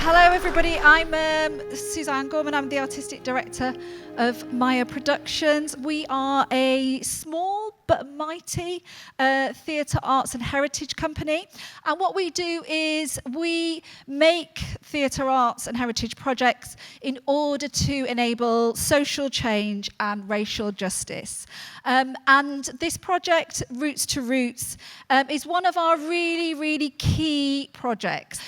Hello everybody, I'm Suzanne Gorman, I'm the Artistic Director of Maya Productions. We are a small but mighty theatre, arts and heritage company, and what we do is we make theatre, arts and heritage projects in order to enable social change and racial justice. And this project, Roots to Roots, is one of our really key projects.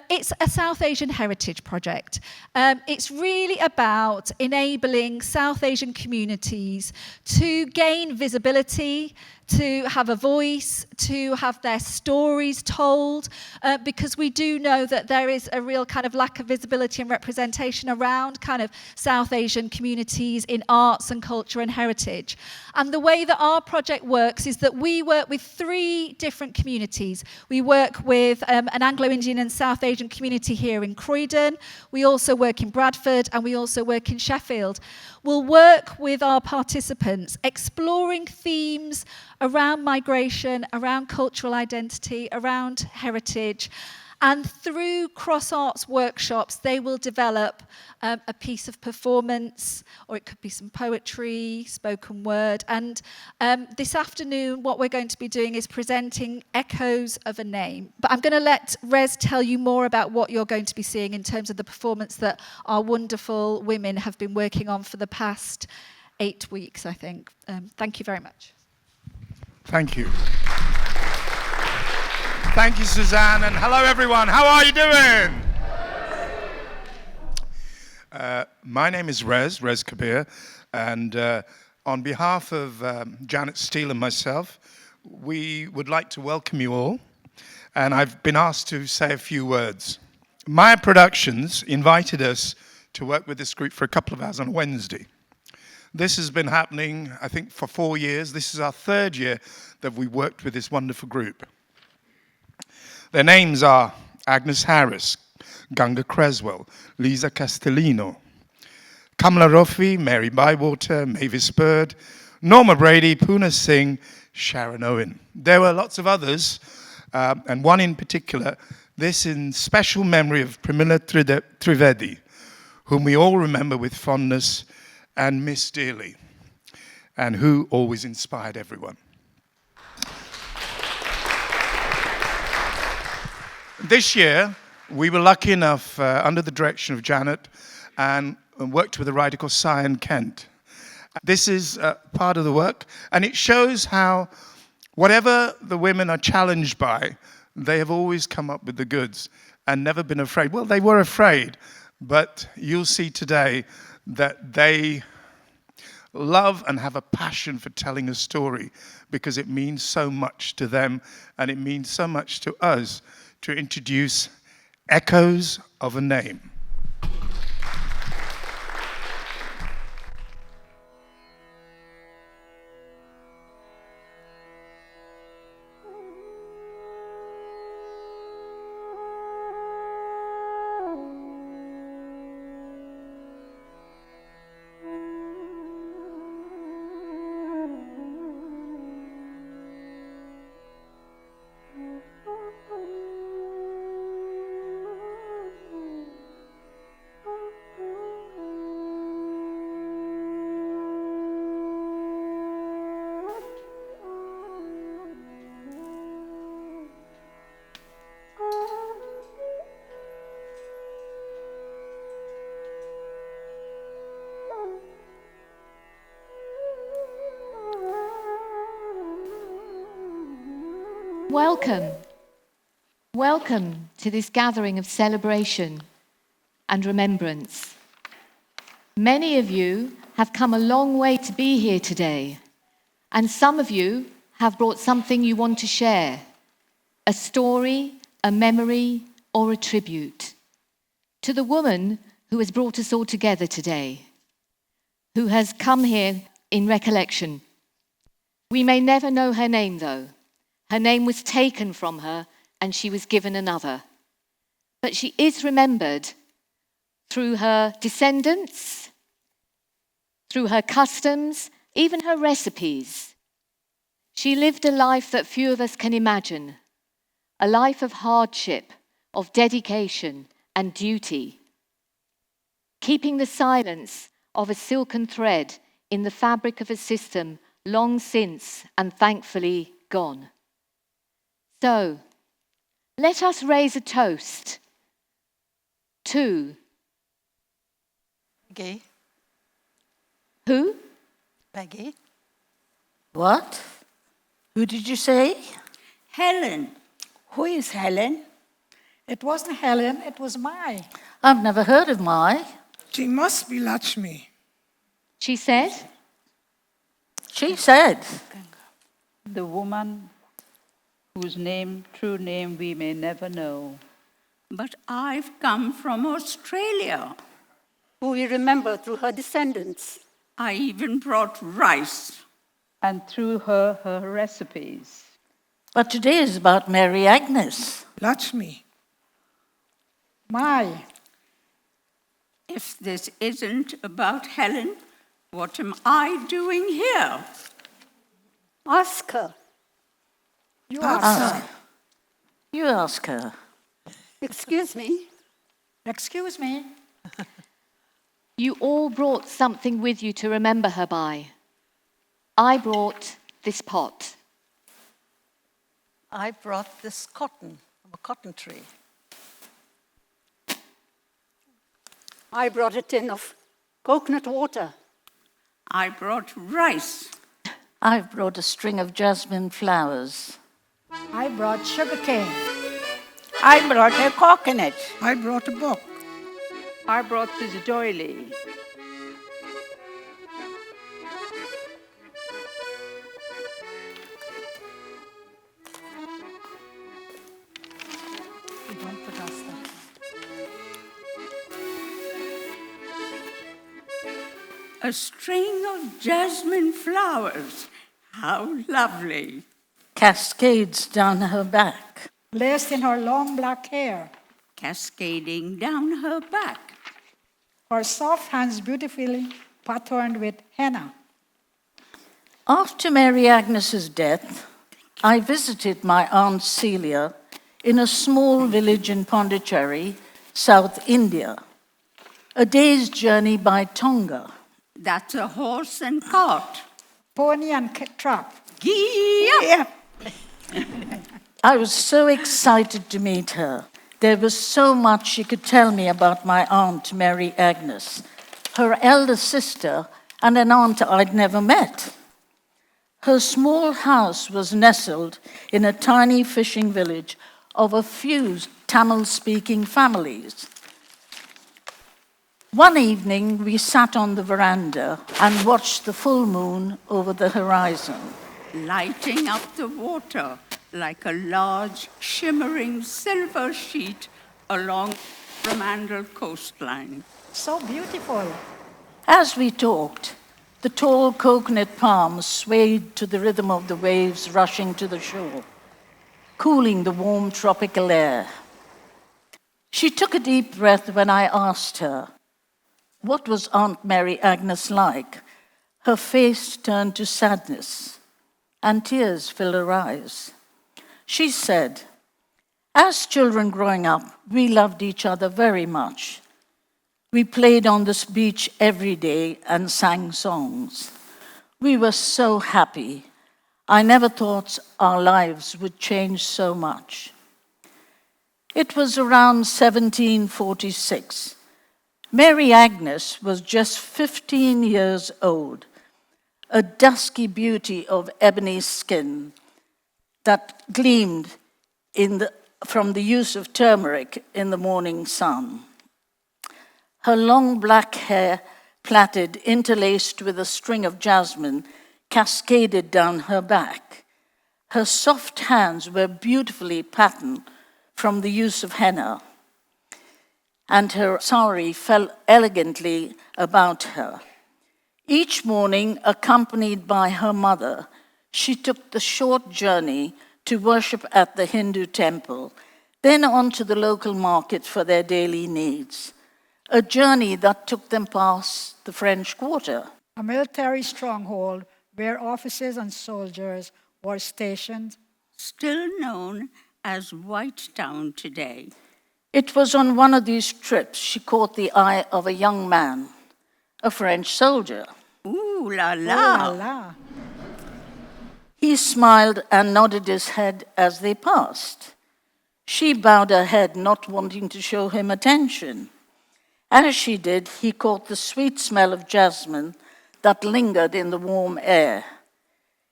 It's a South Asian heritage project. It's really about enabling South Asian communities to gain visibility, to have a voice, to have their stories told, because we do know that there is a real kind of lack of visibility and representation around kind of South Asian communities in arts and culture and heritage. And the way that our project works is that we work with 3 different communities. We work with an Anglo-Indian and South Asian community here in Croydon. We also work in Bradford, and we also work in Sheffield. We'll work with our participants exploring themes around migration, around cultural identity, around heritage. And through cross-arts workshops, they will develop a piece of performance, or it could be some poetry, spoken word. And this afternoon, what we're going to be doing is presenting Echoes of a Name. But I'm going to let Rez tell you more about what you're going to be seeing in terms of the performance that our wonderful women have been working on for the past 8 weeks, I think. Thank you very much. Thank you. Thank you, Suzanne, and hello, everyone. How are you doing? My name is Rez Kabir, and on behalf of Janet Steele and myself, we would like to welcome you all, and I've been asked to say a few words. Maya Productions invited us to work with this group for a couple of hours on Wednesday. This has been happening, I think, for 4 years. This is our 3rd year that we worked with this wonderful group. Their names are Agnes Harris, Ganga Creswell, Lisa Castellino, Kamala Rofi, Mary Bywater, Mavis Bird, Norma Brady, Poona Singh, Sharon Owen. There were lots of others, and one in particular, this in special memory of Pramila Trivedi, whom we all remember with fondness and miss dearly, and who always inspired everyone. This year, we were lucky enough, under the direction of Janet, and worked with a writer called Cyan Kent. This is part of the work, and it shows how whatever the women are challenged by, they have always come up with the goods and never been afraid. Well, they were afraid, but you'll see today that they love and have a passion for telling a story because it means so much to them, and it means so much to us to introduce Echoes of a Name. Welcome to this gathering of celebration and remembrance. Many of you have come a long way to be here today, and some of you have brought something you want to share, a story, a memory, or a tribute to the woman who has brought us all together today, who has come here in recollection. We may never know her name, though. Her name was taken from her and she was given another. But she is remembered through her descendants, through her customs, even her recipes. She lived a life that few of us can imagine, a life of hardship, of dedication and duty. Keeping the silence of a silken thread in the fabric of a system long since and thankfully gone. So, let us raise a toast to Peggy. who? Peggy. What? Who did you say? Helen. Who is Helen? It wasn't Helen, it was Mai. I've never heard of Mai. She must be Lakshmi. She said, She said, the woman whose true name we may never know. But I've come from Australia. Who we remember through her descendants. I even brought rice. And through her recipes. but today is about Mary Agnes. Lakshmi. Mai. If this isn't about Helen, what am I doing here? Ask her. You are. You ask her. Excuse me. Excuse me. you all brought something with you to remember her by. I brought this pot. I brought this cotton from a cotton tree. I brought a tin of coconut water. I brought rice. I've brought a string of jasmine flowers. I brought sugar cane. I brought a coconut. I brought a book. I brought this doily. You don't put us there. A string of jasmine flowers. How lovely. Cascades down her back. Laced in her long black hair. Cascading down her back. Her soft hands beautifully patterned with henna. After Mary Agnes's death, I visited my Aunt Celia in a small village in Pondicherry, South India. A day's journey by Tonga. That's a horse and cart. Pony and trap. Gee up! I was so excited to meet her. There was so much she could tell me about my Aunt Mary Agnes, her elder sister, and an aunt I'd never met. Her small house was nestled in a tiny fishing village of a few Tamil-speaking families. One evening, we sat on the veranda and watched the full moon over the horizon. Lighting up the water like a large, shimmering silver sheet along the Mandal coastline. So beautiful. As we talked, the tall coconut palms swayed to the rhythm of the waves rushing to the shore, cooling the warm tropical air. She took a deep breath when I asked her, what was Aunt Mary Agnes like? Her face turned to sadness, and tears filled her eyes. She said, as children growing up, we loved each other very much. We played on this beach every day and sang songs. We were so happy. I never thought our lives would change so much. It was around 1746. Mary Agnes was just 15 years old, a dusky beauty of ebony skin that gleamed from the use of turmeric in the morning sun. Her long black hair, plaited, interlaced with a string of jasmine, cascaded down her back. Her soft hands were beautifully patterned from the use of henna, and her sari fell elegantly about her. Each morning, accompanied by her mother, she took the short journey to worship at the Hindu temple, then on to the local market for their daily needs, a journey that took them past the French Quarter. A military stronghold where officers and soldiers were stationed. Still known as White Town today. It was on one of these trips she caught the eye of a young man, a French soldier. Ooh la Oh la la. la. He smiled and nodded his head as they passed. She bowed her head, not wanting to show him attention. As she did, he caught the sweet smell of jasmine that lingered in the warm air,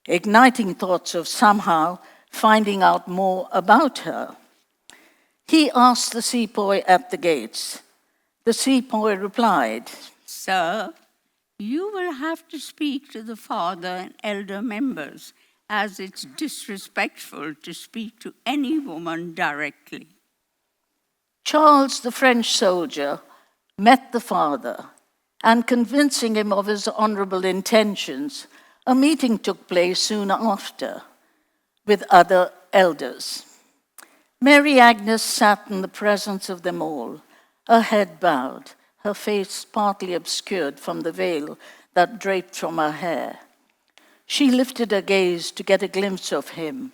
igniting thoughts of somehow finding out more about her. He asked the sepoy at the gates. The sepoy replied, Sir, you will have to speak to the father and elder members, as it's disrespectful to speak to any woman directly. Charles, the French soldier, met the father, and convincing him of his honorable intentions, a meeting took place soon after with other elders. Mary Agnes sat in the presence of them all, her head bowed, her face partly obscured from the veil that draped from her hair. She lifted her gaze to get a glimpse of him.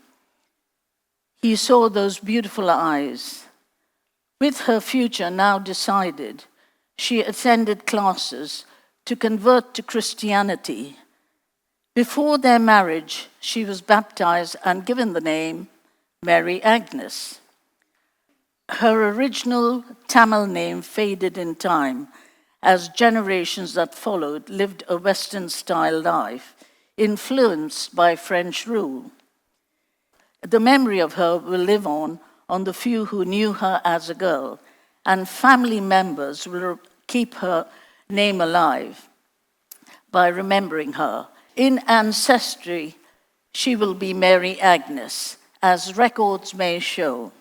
He saw those beautiful eyes. With her future now decided, she attended classes to convert to Christianity. Before their marriage, she was baptized and given the name Mary Agnes. Her original Tamil name faded in time as generations that followed lived a Western-style life, influenced by French rule. The memory of her will live on the few who knew her as a girl, and family members will keep her name alive by remembering her. In ancestry, she will be Mary Agnes, as records may show.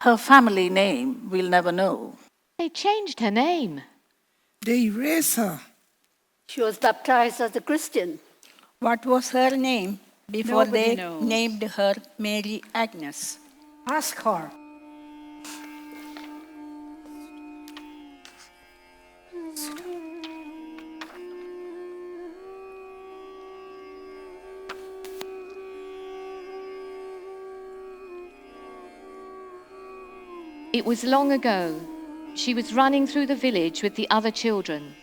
Her family name we'll never know. They changed her name. They erased her. She was baptized as a Christian. What was her name before Nobody they knows. named her Mary Agnes? Ask her. It was long ago. She was running through the village with the other children,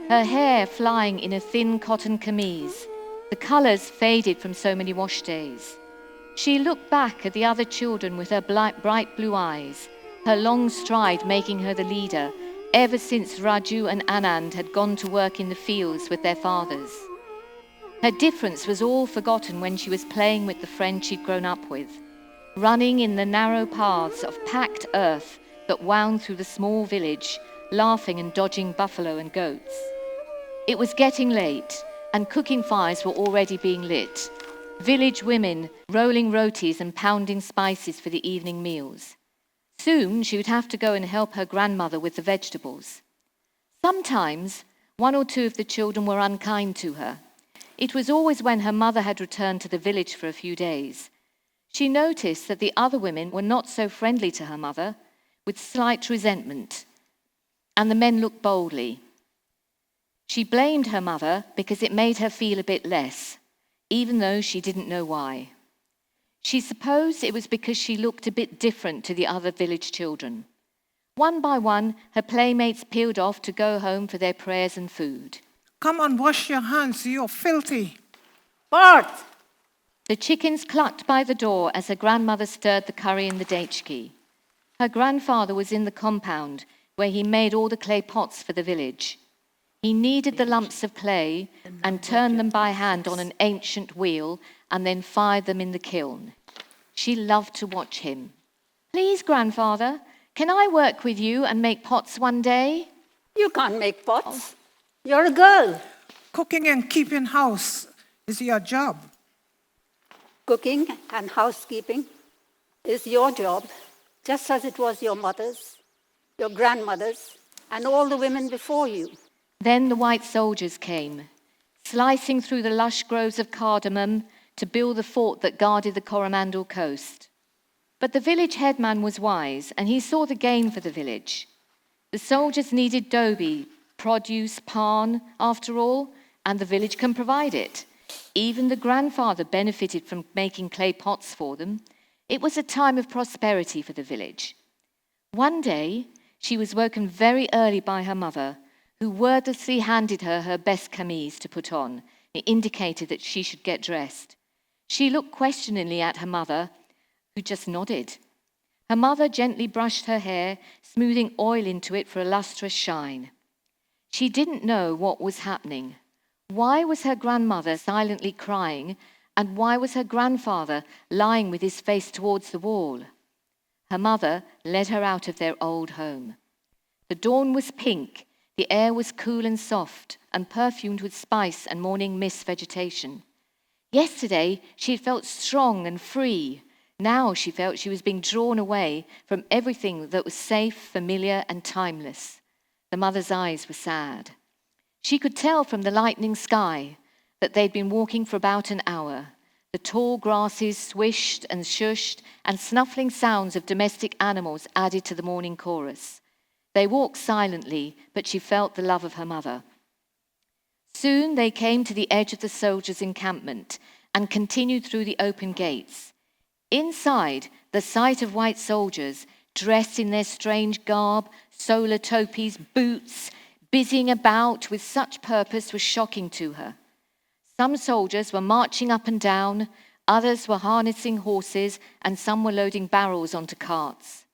her hair flying in a thin cotton camise, the colours faded from so many wash days. She looked back at the other children with her bright blue eyes, her long stride making her the leader, ever since Raju and Anand had gone to work in the fields with their fathers. Her difference was all forgotten when she was playing with the friends she'd grown up with, running in the narrow paths of packed earth that wound through the small village, laughing and dodging buffalo and goats. It was getting late, and cooking fires were already being lit. Village women rolling rotis and pounding spices for the evening meals. Soon she would have to go and help her grandmother with the vegetables. Sometimes one or two of the children were unkind to her. It was always when her mother had returned to the village for a few days. She noticed that the other women were not so friendly to her mother, with slight resentment, and the men looked boldly. She blamed her mother because it made her feel a bit less, even though she didn't know why. She supposed it was because she looked a bit different to the other village children. One by one, her playmates peeled off to go home for their prayers and food. Come on, wash your hands, you're filthy. Bart! The chickens clucked by the door as her grandmother stirred the curry in the dechki. Her grandfather was in the compound where he made all the clay pots for the village. He kneaded the lumps of clay and turned them by hand on an ancient wheel and then fired them in the kiln. She loved to watch him. "Please, grandfather, can I work with you and make pots one day?" You can't make pots. You're a girl. Cooking and keeping house is your job. Cooking and housekeeping is your job, just as it was your mother's, your grandmother's, and all the women before you. Then the white soldiers came, slicing through the lush groves of cardamom to build the fort that guarded the Coromandel coast. But the village headman was wise, and he saw the gain for the village. The soldiers needed dobi, produce, pan, after all, and the village can provide it. Even the grandfather benefited from making clay pots for them. It was a time of prosperity for the village. One day, she was woken very early by her mother, who wordlessly handed her her best camise to put on. It indicated that she should get dressed. She looked questioningly at her mother, who just nodded. Her mother gently brushed her hair, smoothing oil into it for a lustrous shine. She didn't know what was happening. Why was her grandmother silently crying, and why was her grandfather lying with his face towards the wall? Her mother led her out of their old home. The dawn was pink, the air was cool and soft, and perfumed with spice and morning mist vegetation. Yesterday, she had felt strong and free. Now she felt she was being drawn away from everything that was safe, familiar, and timeless. The mother's eyes were sad. She could tell from the lightening sky that they'd been walking for about an hour. The tall grasses swished and shushed, and snuffling sounds of domestic animals added to the morning chorus. They walked silently, but she felt the love of her mother. Soon they came to the edge of the soldiers' encampment and continued through the open gates. Inside, the sight of white soldiers, dressed in their strange garb, solar topies, boots, busying about with such purpose was shocking to her. Some soldiers were marching up and down, others were harnessing horses, and some were loading barrels onto carts.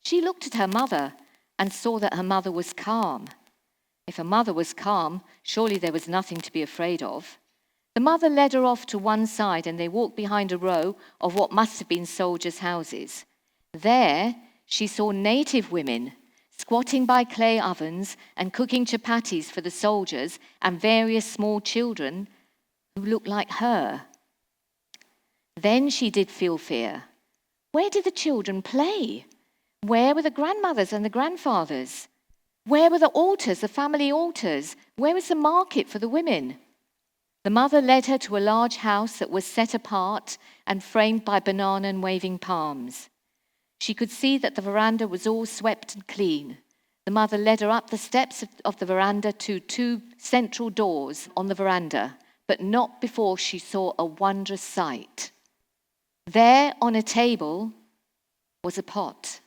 She looked at her mother and saw that her mother was calm. If her mother was calm, surely there was nothing to be afraid of. The mother led her off to one side, and they walked behind a row of what must have been soldiers' houses. There, she saw native women squatting by clay ovens and cooking chapatis for the soldiers and various small children who looked like her. Then she did feel fear. Where did the children play? Where were the grandmothers and the grandfathers? Where were the altars, the family altars? Where was the market for the women? The mother led her to a large house that was set apart and framed by banana and waving palms. She could see that the veranda was all swept and clean. The mother led her up the steps of the veranda to 2 central doors on the veranda, but not before she saw a wondrous sight. There on a table was a pot.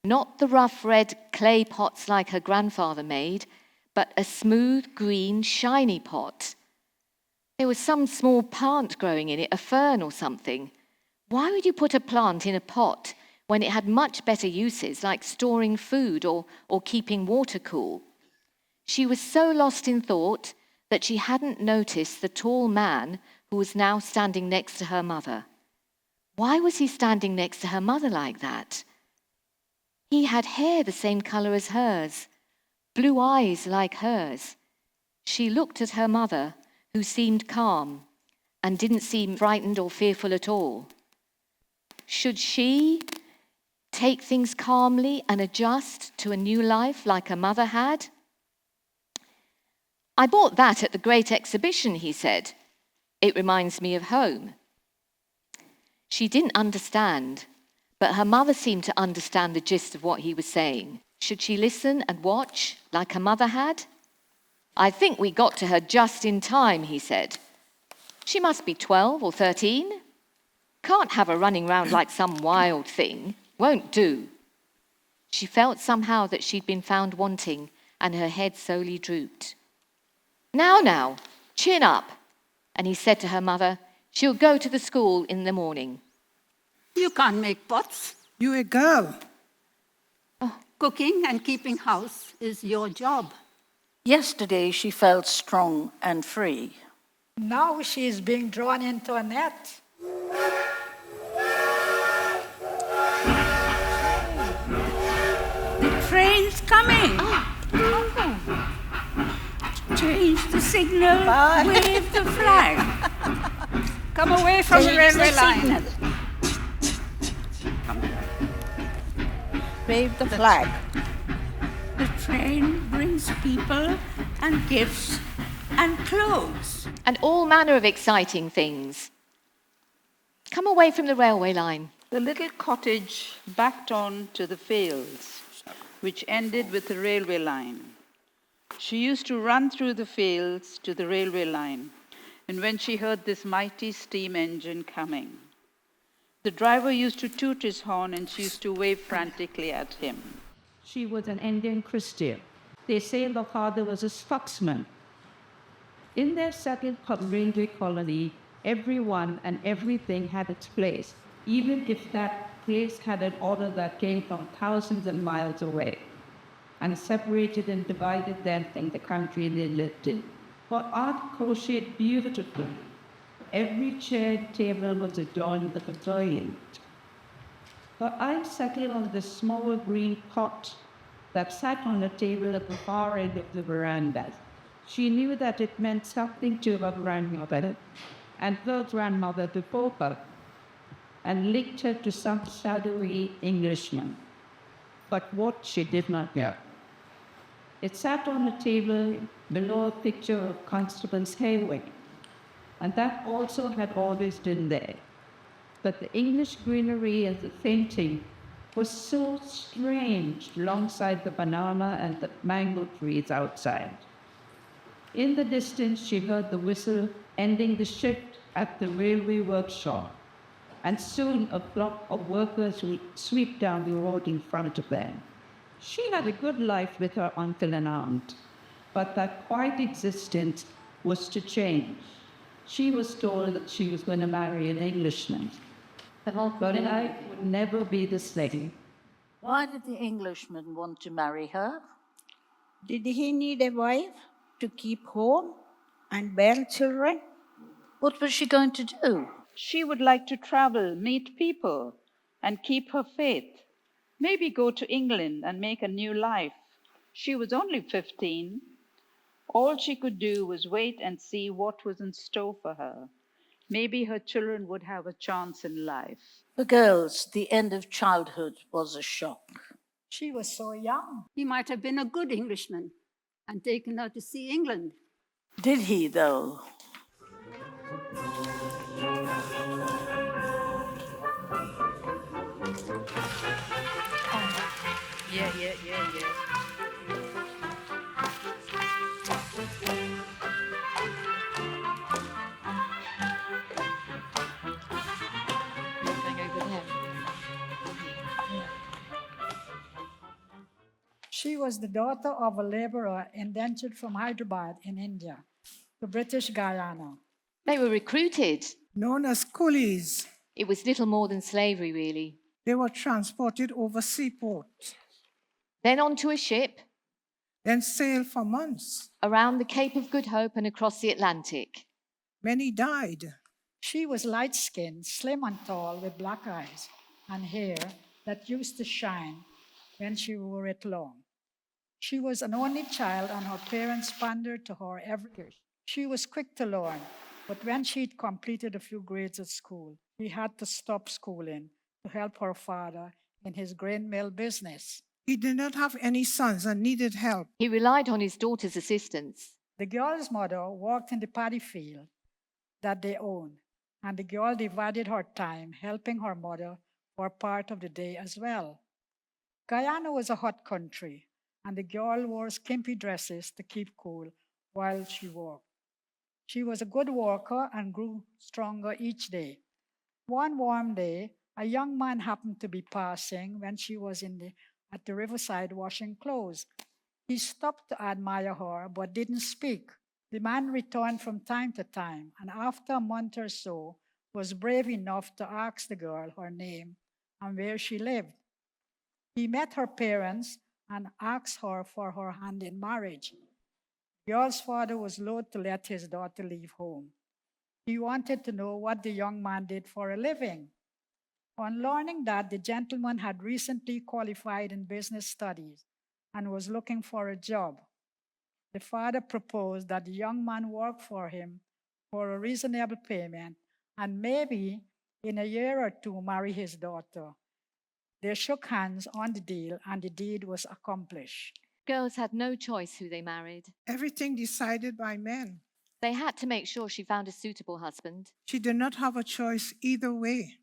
Not the rough red clay pots like her grandfather made, but a smooth, green, shiny pot. There was some small plant growing in it, a fern or something. Why would you put a plant in a pot when it had much better uses, like storing food or keeping water cool? She was so lost in thought that she hadn't noticed the tall man who was now standing next to her mother. Why was he standing next to her mother like that? He had hair the same color as hers, blue eyes like hers. She looked at her mother, who seemed calm and didn't seem frightened or fearful at all. Should she take things calmly and adjust to a new life like her mother had? I bought that at the Great Exhibition, he said. It reminds me of home. She didn't understand, but her mother seemed to understand the gist of what he was saying. Should she listen and watch like her mother had? I think we got to her just in time, he said. She must be 12 or 13. Can't have her running around like some wild thing. Won't do. She felt somehow that she'd been found wanting, and her head slowly drooped. Now, chin up. And he said to her mother, she'll go to the school in the morning. You can't make pots. You're a girl. Cooking and keeping house is your job. Yesterday she felt strong and free. Now she is being drawn into a net. The train's coming. Change the signal, wave the flag. Come away from the railway line. Wave the flag. The train brings people and gifts and clothes. And all manner of exciting things. Come away from the railway line. The little cottage backed on to the fields, which ended with the railway line. She used to run through the fields to the railway line, and when she heard this mighty steam engine coming, The driver used to toot his horn and she used to wave frantically at him. She was an Indian Christian. They say the father was a Scotsman. In their settled railway colony, everyone and everything had its place, even if that place had an order that came from thousands of miles away and separated and divided them from the country they lived in. For art crocheted beautifully. Every chair and table was adorned with a pavilion. Her eyes settled on the small green pot that sat on a table at the far end of the veranda. She knew that it meant something to her grandmother and her grandmother before her, and linked her to some shadowy Englishman. But what she did not know. It sat on a table below a picture of Constable's Hayway, and that also had always been there. But the English greenery and the painting was so strange alongside the banana and the mango trees outside. In the distance, she heard the whistle ending the shift at the railway workshop, and soon a flock of workers would sweep down the road in front of them. She had a good life with her uncle and aunt, but that quiet existence was to change. She was told that she was going to marry an Englishman, but life would never be the same. Why did the Englishman want to marry her? Did he need a wife to keep home and bear children? What was she going to do? She would like to travel, meet people, and keep her faith. Maybe go to England and make a new life. She was only 15. All she could do was wait and see what was in store for her. Maybe her children would have a chance in life. For girls, the end of childhood was a shock. She was so young. He might have been a good Englishman and taken her to see England. Did he, though? Yeah. She was the daughter of a laborer indentured from Hyderabad in India to British Guyana. They were recruited. Known as coolies. It was little more than slavery, really. They were transported over seaports, Then onto a ship, then sailed for months. around the Cape of Good Hope and across the Atlantic. Many died. She was light-skinned, slim and tall, with black eyes and hair that used to shine when she wore it long. She was an only child, and her parents pandered to her every year. She was quick to learn, but when she'd completed a few grades at school, she had to stop schooling to help her father in his grain mill business. He did not have any sons and needed help. He relied on his daughter's assistance. The girl's mother worked in the paddy field that they owned, and the girl divided her time helping her mother for part of the day as well. Guyana was a hot country, and the girl wore skimpy dresses to keep cool while she worked. She was a good worker and grew stronger each day. One warm day, a young man happened to be passing when she was at the riverside washing clothes. He stopped to admire her but didn't speak. The man returned from time to time, and after a month or so, was brave enough to ask the girl her name and where she lived. He met her parents and asked her for her hand in marriage. The girl's father was loath to let his daughter leave home. He wanted to know what the young man did for a living. On learning that the gentleman had recently qualified in business studies and was looking for a job, the father proposed that the young man work for him for a reasonable payment and maybe in a year or two marry his daughter. They shook hands on the deal, and the deed was accomplished. Girls had no choice who they married. Everything decided by men. They had to make sure she found a suitable husband. She did not have a choice either way.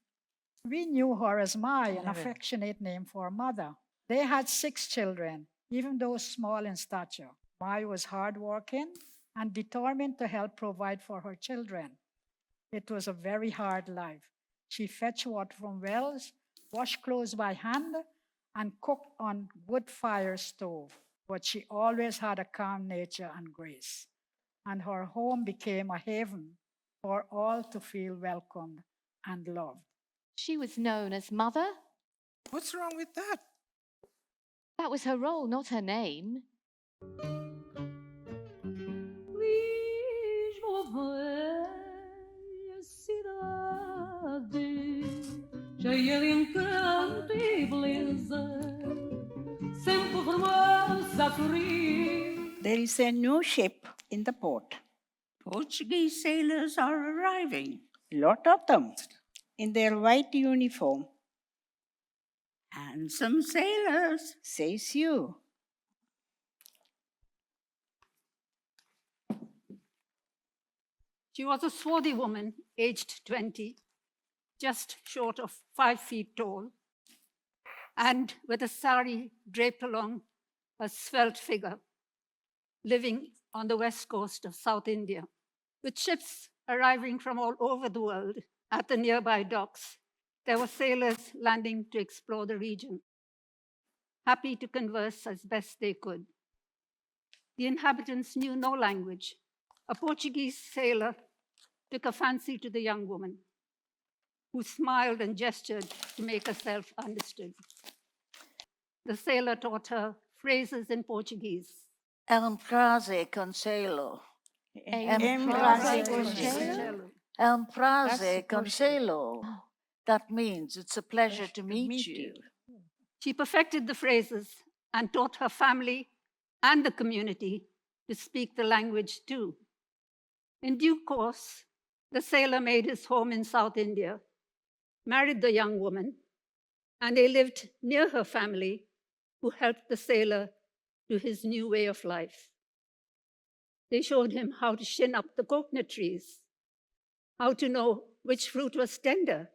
We knew her as Mai, an affectionate name for a mother. They had 6 children, even though small in stature. Mai was hardworking and determined to help provide for her children. It was a very hard life. She fetched water from wells, washed clothes by hand, and cooked on wood fire stove. But she always had a calm nature and grace, and her home became a haven for all to feel welcomed and loved. She was known as Mother. What's wrong with that? That was her role, not her name. Lisboa é a cidade cheia de encanto e beleza, sempre formosa a sorrir. There is a new ship in the port. Portuguese sailors are arriving. Lot of them in their white uniform. Handsome sailors. Says you. She was a swarthy woman, aged 20, just short of 5 feet tall, and with a sari draped along a svelte figure, living on the west coast of South India. With ships arriving from all over the world at the nearby docks, there were sailors landing to explore the region, happy to converse as best they could. The inhabitants knew no language. A Portuguese sailor took a fancy to the young woman, who smiled and gestured to make herself understood. The sailor taught her phrases in Portuguese. Um prazer, conselho. Prazer, conselho. That means it's a pleasure to meet you. She perfected the phrases and taught her family and the community to speak the language too. In due course, the sailor made his home in South India, married the young woman, and they lived near her family, who helped the sailor to his new way of life. They showed him how to shin up the coconut trees, how to know which fruit was tender,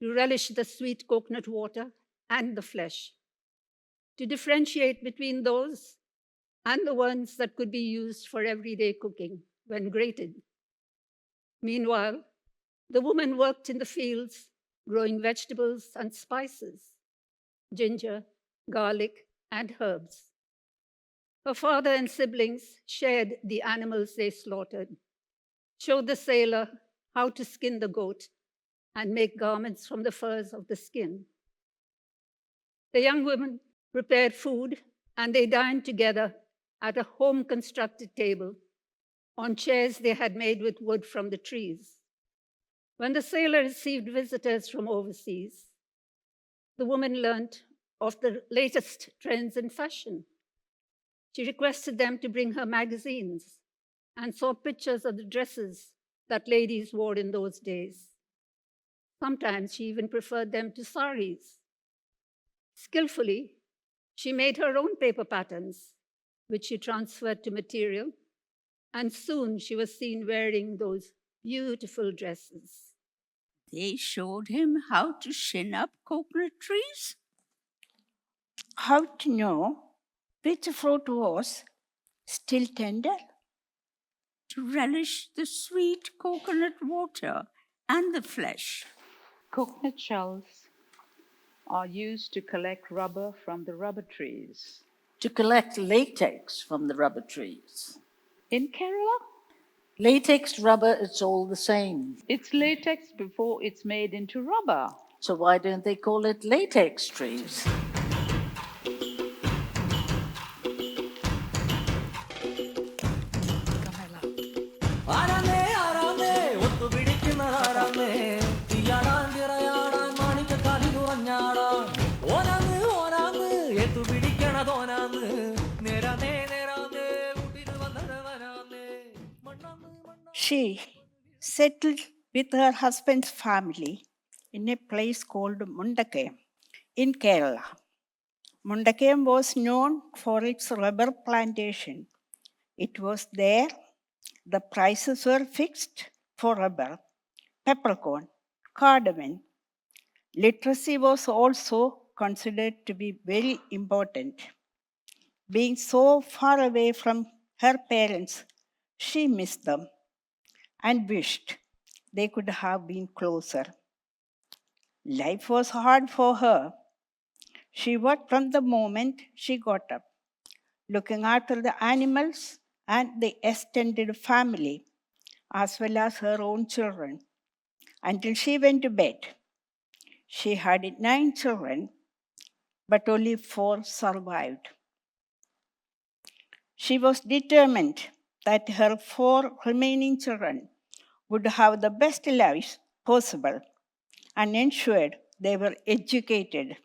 to relish the sweet coconut water and the flesh, to differentiate between those and the ones that could be used for everyday cooking when grated. Meanwhile, the woman worked in the fields, growing vegetables and spices, ginger, garlic, and herbs. Her father and siblings shared the animals they slaughtered, showed the sailor how to skin the goat and make garments from the furs of the skin. The young women prepared food, and they dined together at a home-constructed table on chairs they had made with wood from the trees. When the sailor received visitors from overseas, the woman learned of the latest trends in fashion. She requested them to bring her magazines and saw pictures of the dresses that ladies wore in those days. Sometimes she even preferred them to saris. Skillfully, she made her own paper patterns, which she transferred to material, and soon she was seen wearing those beautiful dresses. They showed him how to shin up coconut trees. How to know which fruit was still tender? To relish the sweet coconut water and the flesh. Coconut shells are used to collect rubber from the rubber trees. To collect latex from the rubber trees. In Kerala, Latex, rubber, it's all the same. it's latex before it's made into rubber. So why don't they call it latex trees? She settled with her husband's family in a place called Mundakayam in Kerala. Mundakayam was known for its rubber plantation. It was there the prices were fixed for rubber, peppercorn, cardamom. Literacy was also considered to be very important. Being so far away from her parents, she missed them and wished they could have been closer. Life was hard for her. She worked from the moment she got up, looking after the animals and the extended family, as well as her own children, until she went to bed. She had 9 children, but only 4 survived. She was determined that her 4 remaining children would have the best lives possible and ensured they were educated,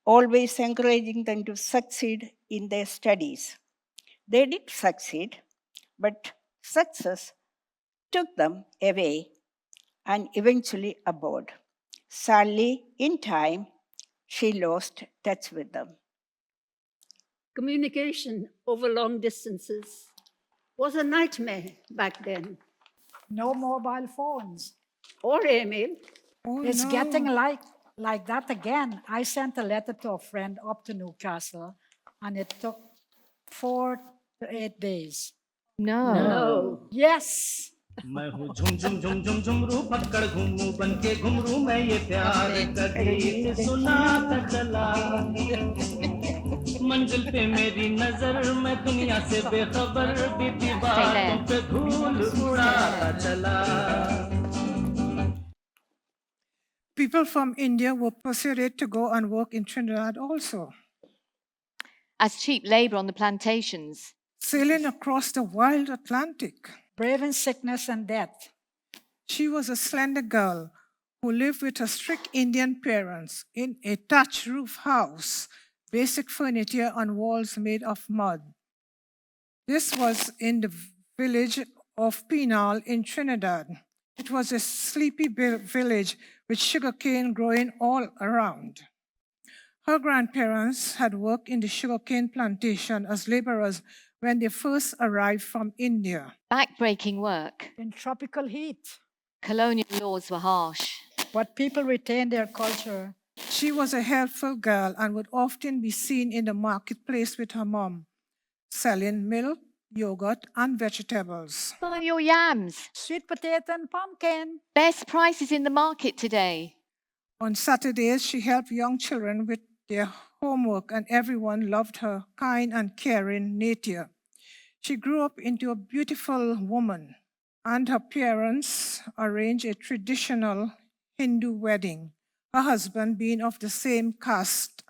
always encouraging them to succeed in their studies. They did succeed, but success took them away and eventually abroad. Sadly, in time, she lost touch with them. Communication over long distances was a nightmare back then. No mobile phones. Or email. Oh, It's no. getting like that again. I sent a letter to a friend up to Newcastle, and it took 4 to 8 days. No. Yes. मैं हूँ झुम झुम झुम झुम झुमरू पकड़ घूमू बन के घुमरू मैं ये प्यार का गीत सुनाता चला मंजिल पे मेरी नजर मैं दुनिया से बेखबर बीती बातों पे धूल उड़ाता चला. People from India were persuaded to go and work in Trinidad also, As cheap labor on the plantations. sailing across the wild Atlantic. Braving sickness and death. She was a slender girl who lived with her strict Indian parents in a thatch roof house, basic furniture on walls made of mud. This was in the village of Pinal in Trinidad. It was a sleepy village with sugarcane growing all around. Her grandparents had worked in the sugarcane plantation as laborers when they first arrived from India. Backbreaking work. In tropical heat. Colonial laws were harsh. But people retained their culture. She was a helpful girl and would often be seen in the marketplace with her mom, selling milk, yogurt, and vegetables. Buy your yams. Sweet potato and pumpkin. Best prices in the market today. On Saturdays, she helped young children with their homework, and everyone loved her kind and caring nature. She grew up into a beautiful woman, and her parents arranged a traditional Hindu wedding, her husband being of the same caste.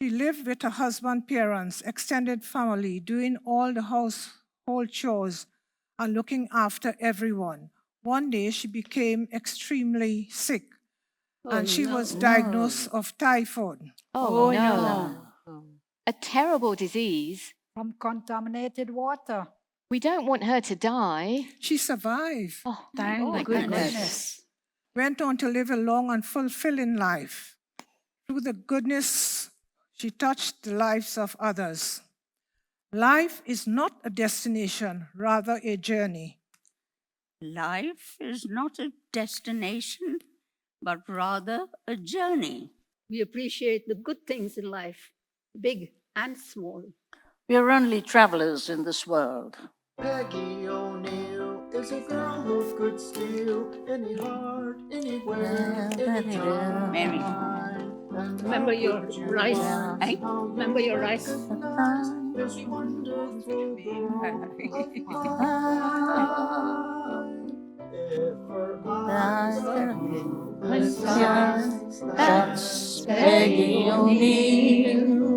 She lived with her husband's parents, extended family, doing all the household chores and looking after everyone. One day, she became extremely sick, and she was diagnosed of typhoid. Oh, no. A terrible disease. From contaminated water. We don't want her to die. She survived. Oh, Thank goodness. Went on to live a long and fulfilling life. Through the goodness, she touched the lives of others. Life is not a destination, rather a journey. Life is not a destination, but rather a journey. We appreciate the good things in life, big and small. We are only travelers in this world. Peggy O'Neill is a girl who could steal any heart, anywhere, anytime. Mary. Remember your rice. Eh? Remember your rice. This wonderful if her eyes are blue, That's Peggy O'Neill.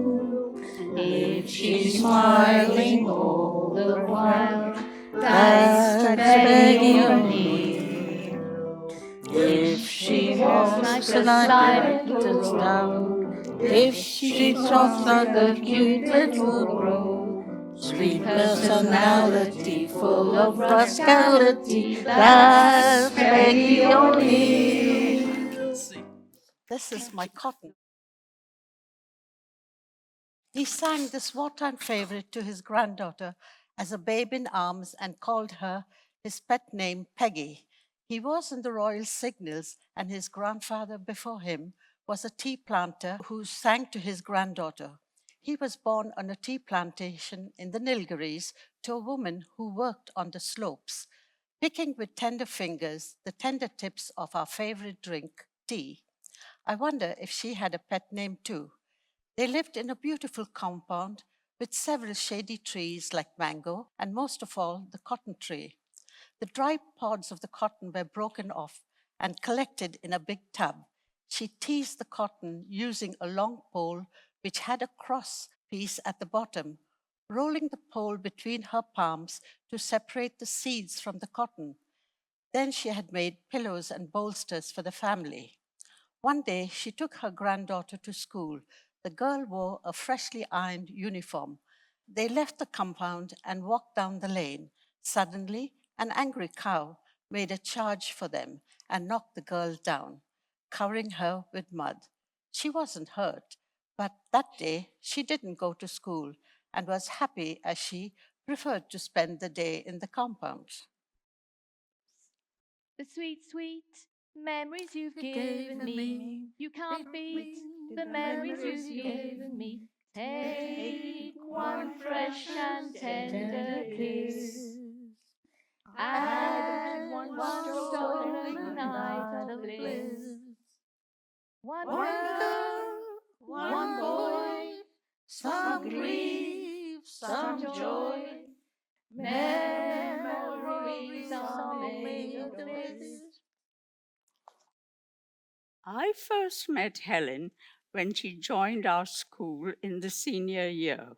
If she's smiling all the while, that's Peggy O'Neill. If she walks beside us down, if she talks like a cute little rogue, sweet personality full of rascality, that's Peggy O'Neill. This is my cotton. He sang this wartime favorite to his granddaughter as a babe in arms and called her his pet name Peggy. He was in the Royal Signals, and his grandfather before him was a tea planter who sang to his granddaughter. He was born on a tea plantation in the Nilgiris to a woman who worked on the slopes, picking with tender fingers the tender tips of our favorite drink, tea. I wonder if she had a pet name too. They lived in a beautiful compound with several shady trees like mango and most of all the cotton tree. The dry pods of the cotton were broken off and collected in a big tub. She teased the cotton using a long pole which had a cross piece at the bottom, rolling the pole between her palms to separate the seeds from the cotton. Then she had made pillows and bolsters for the family. One day she took her granddaughter to school. The girl wore a freshly ironed uniform. They left the compound and walked down the lane. Suddenly, an angry cow made a charge for them and knocked the girl down, covering her with mud. She wasn't hurt, but that day she didn't go to school and was happy as she preferred to spend the day in the compound. The sweet, sweet memories you've given me. You can't beat the memories you've given me. Take one fresh and tender kiss. Add one stolen night of bliss. One girl, one boy, some grief, some joy. Memories are made of this. I first met Helen when she joined our school in the senior year.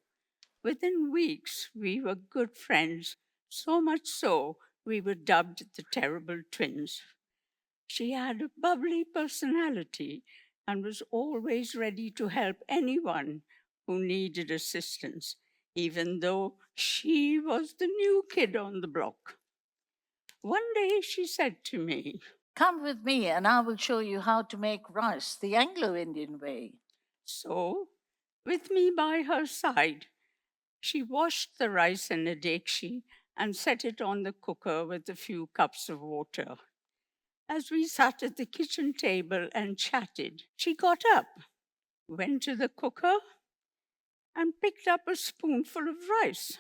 Within weeks, we were good friends, so much so we were dubbed the Terrible Twins. She had a bubbly personality and was always ready to help anyone who needed assistance, even though she was the new kid on the block. One day she said to me, Come with me and I will show you how to make rice the Anglo-Indian way. So, with me by her side, she washed the rice in a dekshi and set it on the cooker with a few cups of water. As we sat at the kitchen table and chatted, she got up, went to the cooker, and picked up a spoonful of rice.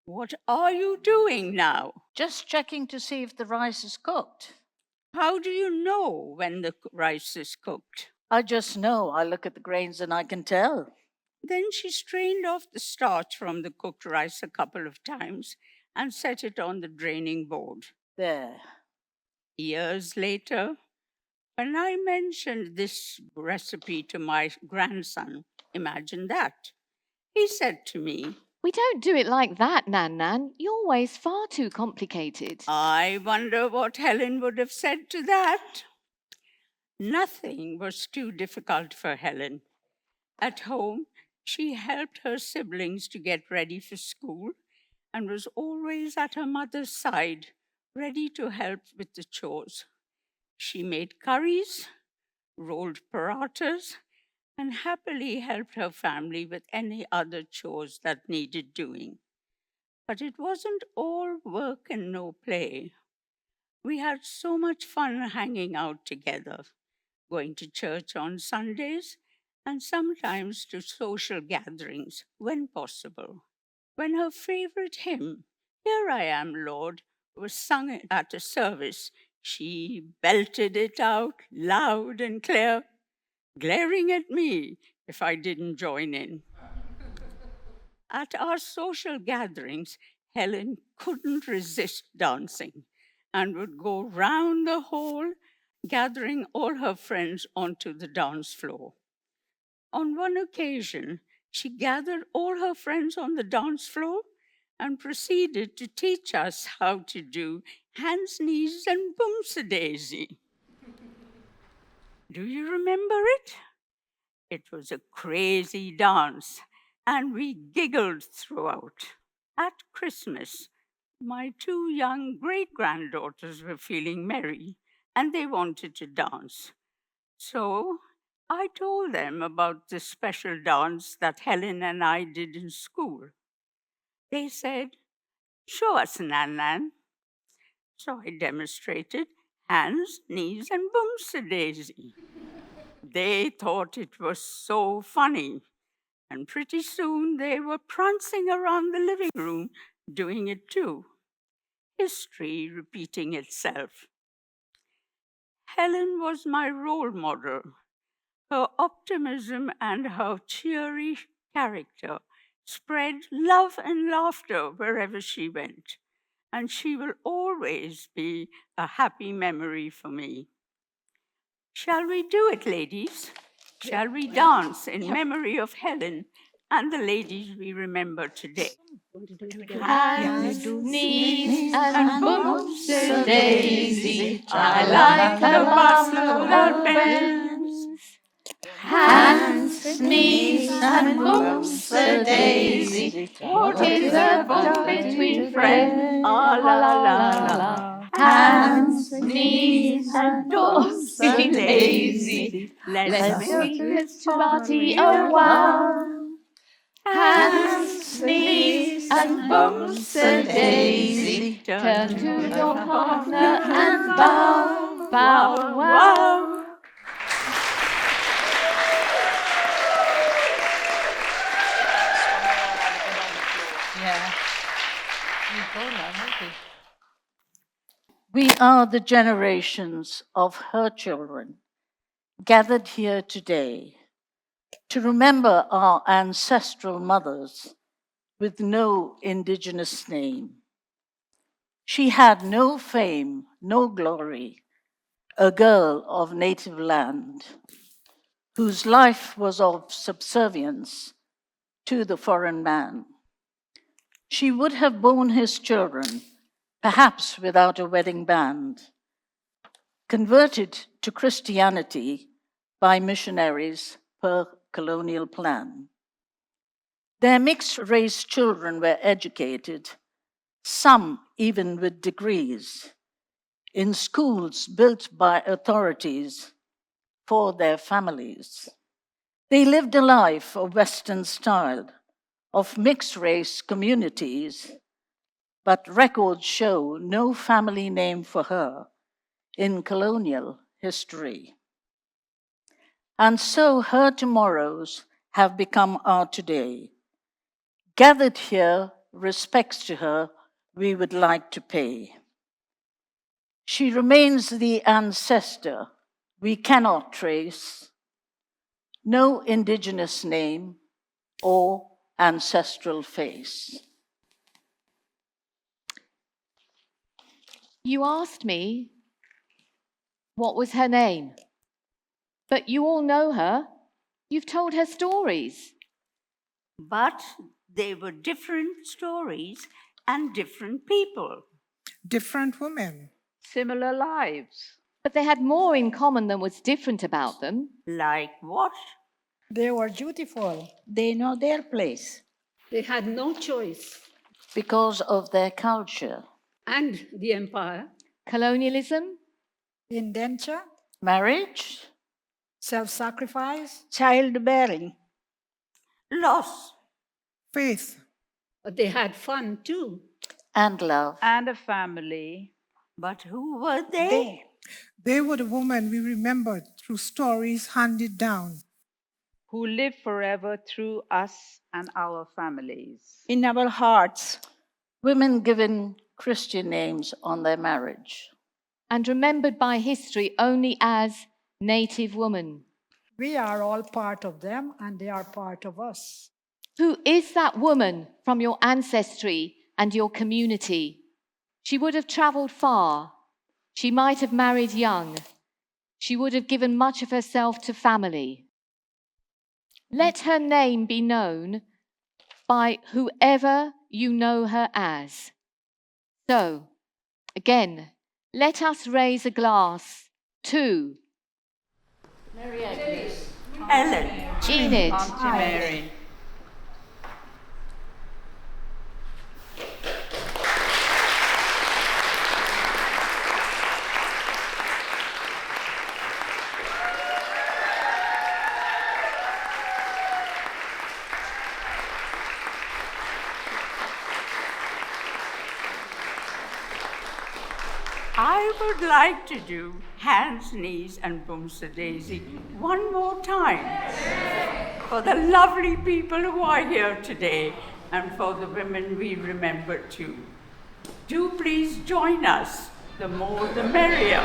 What are you doing now? Just checking to see if the rice is cooked. How do you know when the rice is cooked? I just know. I look at the grains and I can tell. Then she strained off the starch from the cooked rice a couple of times and set it on the draining board. There. Years later, when I mentioned this recipe to my grandson, imagine that, he said to me, We don't do it like that, Nan. Your way's far too complicated. I wonder what Helen would have said to that. Nothing was too difficult for Helen. At home, she helped her siblings to get ready for school and was always at her mother's side, ready to help with the chores. She made curries, rolled parathas, and happily helped her family with any other chores that needed doing. But it wasn't all work and no play. We had so much fun hanging out together, going to church on Sundays, and sometimes to social gatherings when possible. When her favorite hymn, Here I Am, Lord, was sung at a service, she belted it out loud and clear, glaring at me if I didn't join in. At our social gatherings, Helen couldn't resist dancing and would go round the hall, gathering all her friends onto the dance floor. On one occasion, she gathered all her friends on the dance floor and proceeded to teach us how to do hands, knees, and boomsie-daisy. Do you remember it? It was a crazy dance, and we giggled throughout. At Christmas, my two young great-granddaughters were feeling merry, and they wanted to dance. So I told them about this special dance that Helen and I did in school. They said, Show us, Nan. So I demonstrated hands, knees, and boomsie-daisy. They thought it was so funny, and pretty soon they were prancing around the living room doing it too. History repeating itself. Helen was my role model. Her optimism and her cheery character spread love and laughter wherever she went, and she will always be a happy memory for me. Shall we do it, ladies? Shall we dance in memory of Helen and the ladies we remember today? Hands, knees, and bumps a daisy. I like her bustle and bends. Hands, knees, and bumps a daisy. What is a bump between friends? Ah, la, la, la. Hands, knees, and bumps a daisy. Let's make this party a wow. Hands, knees, and bumps a daisy. Turn to your partner and bow, bow, wow. Yeah. You go now, maybe. We are the generations of her children gathered here today to remember our ancestral mothers with no indigenous name. She had no fame, no glory, a girl of native land, whose life was of subservience to the foreign man. She would have borne his children, perhaps without a wedding band, converted to Christianity by missionaries per colonial plan. Their mixed-race children were educated, some even with degrees, in schools built by authorities for their families. They lived a life of Western style, of mixed-race communities, but records show no family name for her in colonial history. And so her tomorrows have become our today. Gathered here, respects to her we would like to pay. She remains the ancestor we cannot trace, no indigenous name or ancestral face. You asked me what was her name, but you all know her. You've told her stories. But they were different stories and different people. Different women. Similar lives. But they had more in common than was different about them. Like what? They were dutiful. They know their place. They had no choice. Because of their culture. And the empire. Colonialism. Indenture, Marriage. self-sacrifice, Childbearing. Loss. Faith. But they had fun too. And love. And a family. But who were they? They were the women we remembered through stories handed down. Who live forever through us and our families. In our hearts. Women given Christian names on their marriage. And remembered by history only as native woman. We are all part of them and they are part of us. Who is that woman from your ancestry and your community? She would have travelled far. She might have married young. She would have given much of herself to family. Let her name be known by whoever you know her as. So, again, let us raise a glass to Mary Agnes. Helen. Enid. Auntie Mary. I would like to do hands, knees, and booms a daisy one more time for the lovely people who are here today and for the women we remember too. Do please join us. The more the merrier.